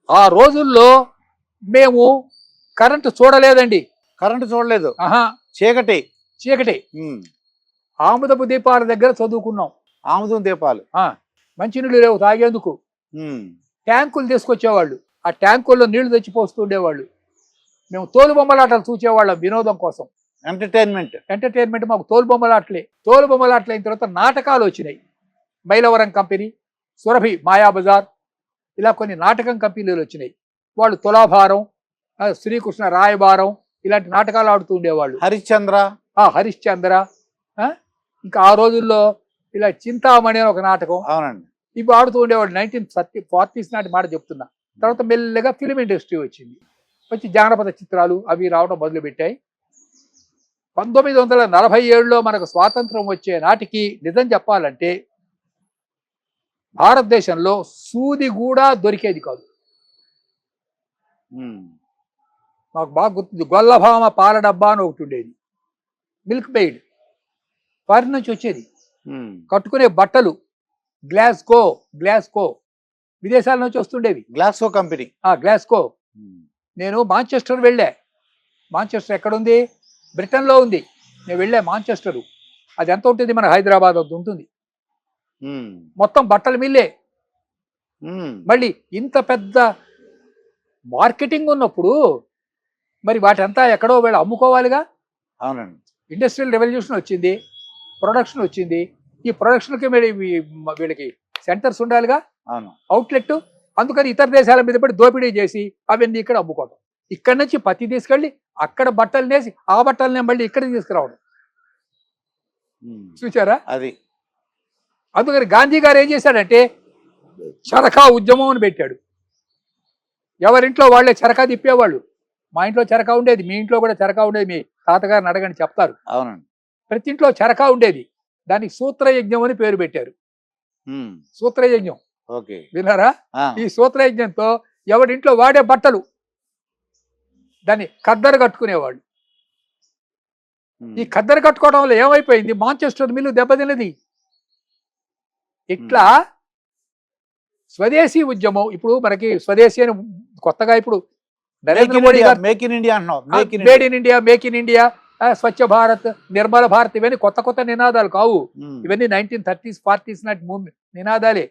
ఆ రోజుల్లో మేము కరెంటు చూడలేదండి. కరెంటు చూడలేదు. ఆహా, చీకటి. చీకటి. ఉమ్. ఆముదపు దీపాల దగ్గర చదువుకున్నాం. ఆముదం దీపాలు. మంచినీళ్ళు లేవు తాగేందుకు. ఉమ్. ట్యాంకులు తీసుకొచ్చేవాళ్ళు. ఆ ట్యాంకుల్లో నీళ్లు తెచ్చి పోస్తూ ఉండేవాళ్ళు. మేము తోలుబొమ్మలాటలు చూసేవాళ్ళం వినోదం కోసం. ఎంటర్టైన్మెంట్ మాకు తోలుబొమ్మలాటలే. తోలుబొమ్మలాటలు అయిన తర్వాత నాటకాలు వచ్చినాయి. మైలవరం కంపెనీ, సురభి, మాయాబజార్, ఇలా కొన్ని నాటకం కంపెనీలు వచ్చినాయి. వాళ్ళు తులాభారం, శ్రీకృష్ణ రాయబారం ఇలాంటి నాటకాలు ఆడుతూ ఉండేవాళ్ళు. హరిశ్చంద్ర. ఇంకా ఆ రోజుల్లో ఇలా చింతామణి అని ఒక నాటకం. అవునండి. ఇవి ఆడుతూ ఉండేవాళ్ళు. 1940s నాటి మాట చెప్తున్నా. తర్వాత మెల్లగా ఫిలిం ఇండస్ట్రీ వచ్చింది. వచ్చి జానపద చిత్రాలు అవి రావడం మొదలుపెట్టాయి. 1947లో మనకు స్వాతంత్రం వచ్చే నాటికి నిజం చెప్పాలంటే భారతదేశంలో సూది కూడా దొరికేది కాదు. మాకు బాగా గుర్తుంది, గొల్లభామ పాల డబ్బా అని ఒకటి ఉండేది. మిల్క్ మెయిడ్ ఫారిన్ నుంచి వచ్చేది. కట్టుకునే బట్టలు గ్లాస్కో విదేశాల నుంచి వస్తుండేవి. Glasgow company. గ్లాస్కో. నేను మాంచెస్టర్ వెళ్ళా. మాంచెస్టర్ ఎక్కడుంది? బ్రిటన్లో ఉంది. నేను వెళ్ళా మాంచెస్టరు. అది ఎంత ఉంటుంది? మన హైదరాబాద్ అంత ఉంటుంది. మొత్తం బట్టల మిల్లే. మళ్ళీ ఇంత పెద్ద మార్కెటింగ్ ఉన్నప్పుడు మరి వాటంతా ఎక్కడో వీళ్ళు అమ్ముకోవాలిగా. అవునండి. ఇండస్ట్రియల్ రెవల్యూషన్ వచ్చింది, ప్రొడక్షన్ వచ్చింది. ఈ ప్రొడక్షన్కి వీళ్ళకి సెంటర్స్ ఉండాలిగా, అవుట్లెట్. అందుకని ఇతర దేశాల మీద పడి దోపిడీ చేసి అవన్నీ ఇక్కడ అమ్ముకోవడం. ఇక్కడ నుంచి పత్తి తీసుకెళ్ళి అక్కడ బట్టలు నేసి ఆ బట్టలనే మళ్ళీ ఇక్కడికి తీసుకురావడం. చూసారా అది? అందుకని గాంధీ గారు ఏం చేశాడంటే చరకా ఉద్యమం అని పెట్టాడు. ఎవరింట్లో వాళ్ళే చరకా తిప్పేవాళ్ళు. మా ఇంట్లో చరకా ఉండేది, మీ ఇంట్లో కూడా చరకా ఉండేది. మీ తాతగారిని అడగని చెప్తారు. అవునండి. ప్రతి ఇంట్లో చరకా ఉండేది. దానికి సూత్రయజ్ఞం అని పేరు పెట్టారు. సూత్రయజ్ఞం విన్నారా? ఈ సూత్రయజ్ఞంతో ఎవరింట్లో వాడే బట్టలు దాన్ని ఖద్దరు కట్టుకునేవాళ్ళు. ఈ ఖద్దరు కట్టుకోవడం వల్ల ఏమైపోయింది? మాంచెస్టర్ మిల్లు దెబ్బతిన్నది. ఇట్లా స్వదేశీ ఉద్యమం. ఇప్పుడు మనకి స్వదేశీ అని కొత్తగా ఇప్పుడు నరేంద్ర మోడీ గారు made in India, Swachh Bharat, Nirmala Bharat ఇవన్నీ కొత్త నినాదాలు కావు. ఇవన్నీ 1930s 40s నాటి నినాదాలే.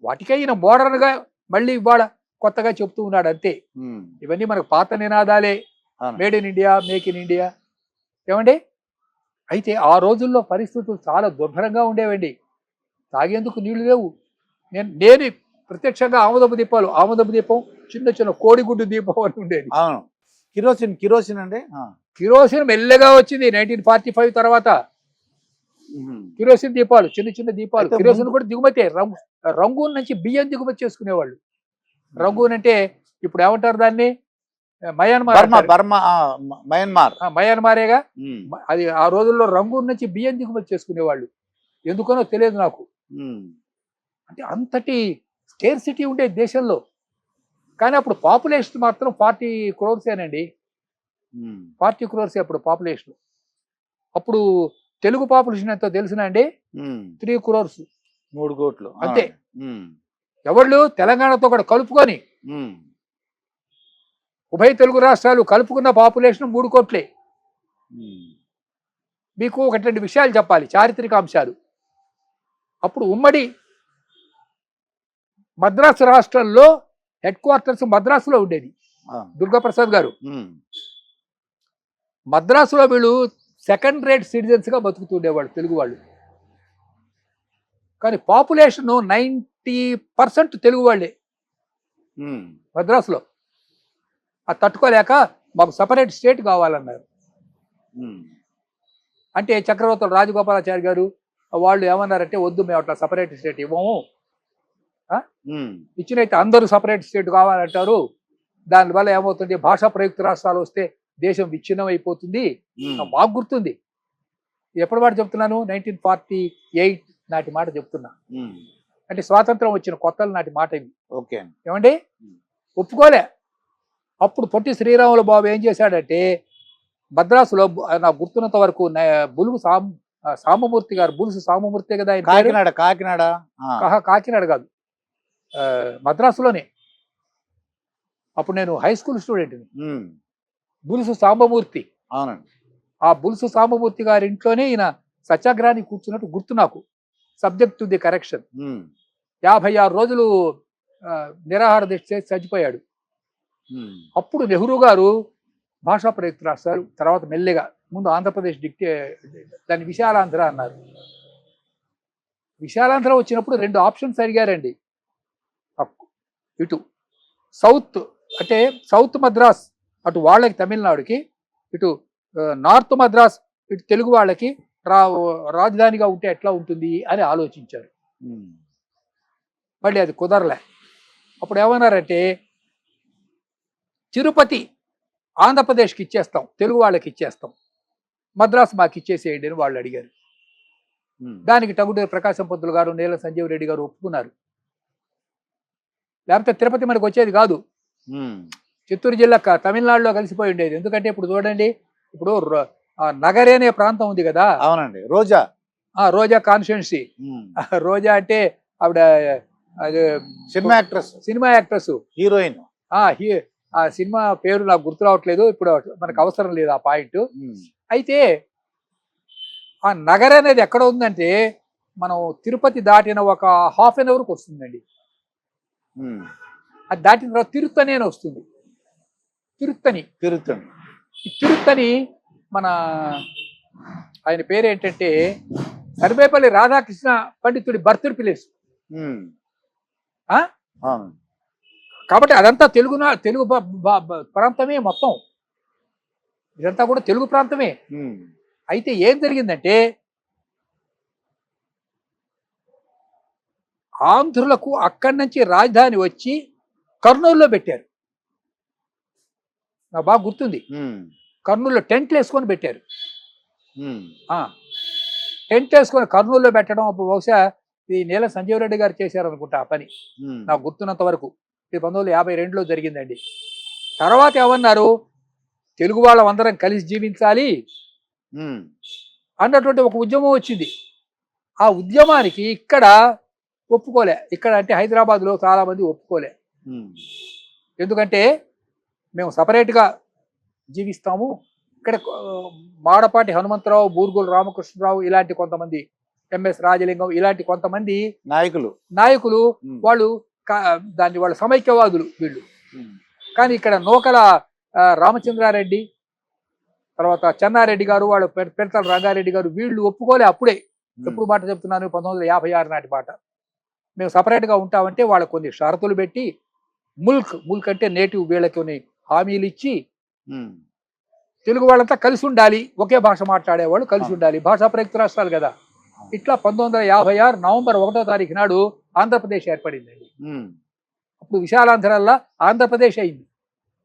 వాటికే ఈయన మోడర్న్ గా మళ్ళీ ఇవాళ కొత్తగా చెప్తూ ఉన్నాడు అంతే. ఇవన్నీ మనకు పాత నినాదాలే. Made in India, make in India. ఏమండి? అయితే ఆ రోజుల్లో పరిస్థితులు చాలా దుర్భరంగా ఉండేవండి. తాగేందుకు నీళ్లు లేవు. నేను ప్రత్యక్షంగా ఆముదపు దీపం, చిన్న కోడిగుడ్డు దీపం అని ఉండేది. కిరోసిన్ అండి. కిరోసిన్ మెల్లగా వచ్చింది 1945 తర్వాత. కిరోసిన్ దీపాలు, చిన్న దీపాలు. కిరోసిన్ కూడా దిగుమతే. రంగూన్ నుంచి బియ్యం దిగుమతి చేసుకునేవాళ్ళు. రంగూన్ అంటే ఇప్పుడు ఏమంటారు దాన్ని? మయన్మారేగా. అది ఆ రోజుల్లో రంగూన్ నుంచి బియ్యం దిగుమతి చేసుకునేవాళ్ళు. ఎందుకనో తెలియదు నాకు. అంటే అంతటి స్కేర్సిటీ ఉండేది దేశంలో. కానీ అప్పుడు పాపులేషన్ మాత్రం 40 crores అండి. 40 crores అప్పుడు పాపులేషన్. అప్పుడు తెలుగు పాపులేషన్ ఎంతో తెలిసిన అండి? 3 crores. 3 కోట్లు అంతే. ఎవళ్ళు తెలంగాణతో కూడా కలుపుకొని ఉభయ తెలుగు రాష్ట్రాలు కలుపుకున్న పాపులేషన్ 3 కోట్లే. మీకు ఒకటి 2 విషయాలు చెప్పాలి, చారిత్రక అంశాలు. అప్పుడు ఉమ్మడి మద్రాసు రాష్ట్రంలో హెడ్ క్వార్టర్స్ మద్రాసులో ఉండేది. దుర్గాప్రసాద్ గారు మద్రాసులో వీళ్ళు సెకండ్ రేట్ సిటిజన్స్ గా బతుకుతుండేవాళ్ళు తెలుగు వాళ్ళు. కానీ పాపులేషన్ 90% తెలుగు వాళ్ళే మద్రాసులో. అది తట్టుకోలేక మాకు సపరేట్ స్టేట్ కావాలన్నారు. అంటే చక్రవర్తులు రాజగోపాలాచారి గారు వాళ్ళు ఏమన్నారంటే, వద్దు, మేము అట్లా సపరేట్ స్టేట్ ఇవ్వము. ఇచ్చినైతే అందరూ సపరేట్ స్టేట్ కావాలంటారు. దానివల్ల ఏమవుతుంది? భాషా ప్రయుక్త రాష్ట్రాలు వస్తే దేశం విచ్ఛిన్నం అయిపోతుంది. మాకు గుర్తుంది. ఎప్పటి మాట చెప్తున్నాను? 1948 నాటి మాట చెప్తున్నా. అంటే స్వాతంత్రం వచ్చిన కొత్తల నాటి మాట ఇది. ఏమండి? ఒప్పుకోలే. అప్పుడు పొట్టి శ్రీరాములు బాబు ఏం చేశాడంటే, మద్రాసులో నాకు గుర్తున్నంత వరకు బులుగు సామమూర్తి గారు, బులుసు సామమూర్తి కదా ఆయన. కాకినాడ కాకినాడ కాదు, మద్రాసులోనే అప్పుడు నేను హై స్కూల్ స్టూడెంట్ని. ఉమ్. బులుసు సాంబమూర్తి, అవునండి. ఆ బులుసు సాంబమూర్తి గారి ఇంట్లోనే ఈయన సత్యాగ్రహానికి కూర్చున్నట్టు గుర్తు నాకు. Subject to the correction. Um. 56 రోజులు నిరాహార దీక్ష చేసి చచ్చిపోయాడు. ఉమ్. అప్పుడు నెహ్రూ గారు భాషా ప్రయుక్త రాస్తారు. తర్వాత మెల్లిగా ముందు ఆంధ్రప్రదేశ్ దాన్ని విశాలాంధ్ర అన్నారు. విశాలాంధ్ర వచ్చినప్పుడు 2 ఆప్షన్స్ అడిగారండి. ఇటు సౌత్ అంటే సౌత్ మద్రాస్ అటు వాళ్ళకి తమిళనాడుకి, ఇటు నార్త్ మద్రాస్ ఇటు తెలుగు వాళ్ళకి రాజధానిగా ఉంటే ఎట్లా ఉంటుంది అని ఆలోచించారు. ఉమ్. మళ్ళీ అది కుదరలే. అప్పుడు ఏమన్నారంటే తిరుపతి ఆంధ్రప్రదేశ్కి ఇచ్చేస్తాం, తెలుగు వాళ్ళకి ఇచ్చేస్తాం, మద్రాసు మాకు ఇచ్చేసేయండి అని వాళ్ళు అడిగారు. ఉమ్. దానికి టంగుటూరి ప్రకాశం పంతులు గారు, నీల సంజీవ్ రెడ్డి గారు ఒప్పుకున్నారు. లేకపోతే తిరుపతి మనకు వచ్చేది కాదు. ఉమ్. చిత్తూరు జిల్లా తమిళనాడులో కలిసిపోయి ఉండేది. ఎందుకంటే ఇప్పుడు చూడండి, ఇప్పుడు నగరే అనే ప్రాంతం ఉంది కదా. అవునండి. రోజా. రోజా కాన్స్టిట్యున్సీ. ఉమ్. రోజా అంటే ఆవిడ సినిమా యాక్ట్రెస్, హీరోయిన్. ఆ సినిమా పేరు నాకు గుర్తు రావట్లేదు ఇప్పుడు, మనకు అవసరం లేదు ఆ పాయింట్. అయితే ఆ నగర్ అనేది ఎక్కడ ఉందంటే మనం తిరుపతి దాటిన ఒక ½ అన్ అవర్కి వస్తుందండి. అది దాటిన తర్వాత తిరుత్తని అని వస్తుంది. తిరుత్తని ఈ తిరుత్తని మన ఆయన పేరు ఏంటంటే సర్వేపల్లి రాధాకృష్ణ పండితుడి బర్త్ ప్లేస్. కాబట్టి అదంతా తెలుగు ప్రాంతమే మొత్తం. ఇదంతా కూడా తెలుగు ప్రాంతమే. అయితే ఏం జరిగిందంటే ఆంధ్రులకు అక్కడి నుంచి రాజధాని వచ్చి కర్నూలులో పెట్టారు. నాకు బాగా గుర్తుంది. కర్నూలులో టెంట్లు వేసుకొని పెట్టారు. టెంట్ వేసుకొని కర్నూలులో పెట్టడం బహుశా ఈ నీల సంజీవ్ రెడ్డి గారు చేశారు అనుకుంటా ఆ పని, నాకు గుర్తున్నంత వరకు. ఇది 1952లో జరిగిందండి. తర్వాత ఏమన్నారు, తెలుగు వాళ్ళం అందరం కలిసి జీవించాలి అన్నటువంటి ఒక ఉద్యమం వచ్చింది. ఆ ఉద్యమానికి ఇక్కడ ఒప్పుకోలే. ఇక్కడ అంటే హైదరాబాద్లో చాలా మంది ఒప్పుకోలే. ఎందుకంటే మేము సపరేట్గా జీవిస్తాము, ఇక్కడ మాడపాటి హనుమంతరావు, బూర్గుల రామకృష్ణరావు ఇలాంటి కొంతమంది, ఎంఎస్ రాజలింగం ఇలాంటి కొంతమంది నాయకులు వాళ్ళు దాన్ని వాళ్ళ సమైక్యవాదులు వీళ్ళు. కానీ ఇక్కడ నూకల రామచంద్రారెడ్డి, తర్వాత చెన్నారెడ్డి గారు, వాళ్ళు పెడతల రంగారెడ్డి గారు వీళ్ళు ఒప్పుకోలే. అప్పుడే ఎప్పుడు మాట చెప్తున్నాను, 1956 నాటి మాట. మేము సపరేట్గా ఉంటామంటే వాళ్ళకు కొన్ని షరతులు పెట్టి ముల్క్ అంటే నేటివ్ వీళ్ళకి కొన్ని హామీలు ఇచ్చి తెలుగు వాళ్ళంతా కలిసి ఉండాలి, ఒకే భాష మాట్లాడేవాళ్ళు కలిసి ఉండాలి, భాషా ప్రయుక్త రాష్ట్రాలు కదా. ఇట్లా 1956 నవంబర్ 1వ తారీఖు నాడు ఆంధ్రప్రదేశ్ ఏర్పడిందండి. అప్పుడు విశాలాంధ్రల్లా ఆంధ్రప్రదేశ్ అయింది.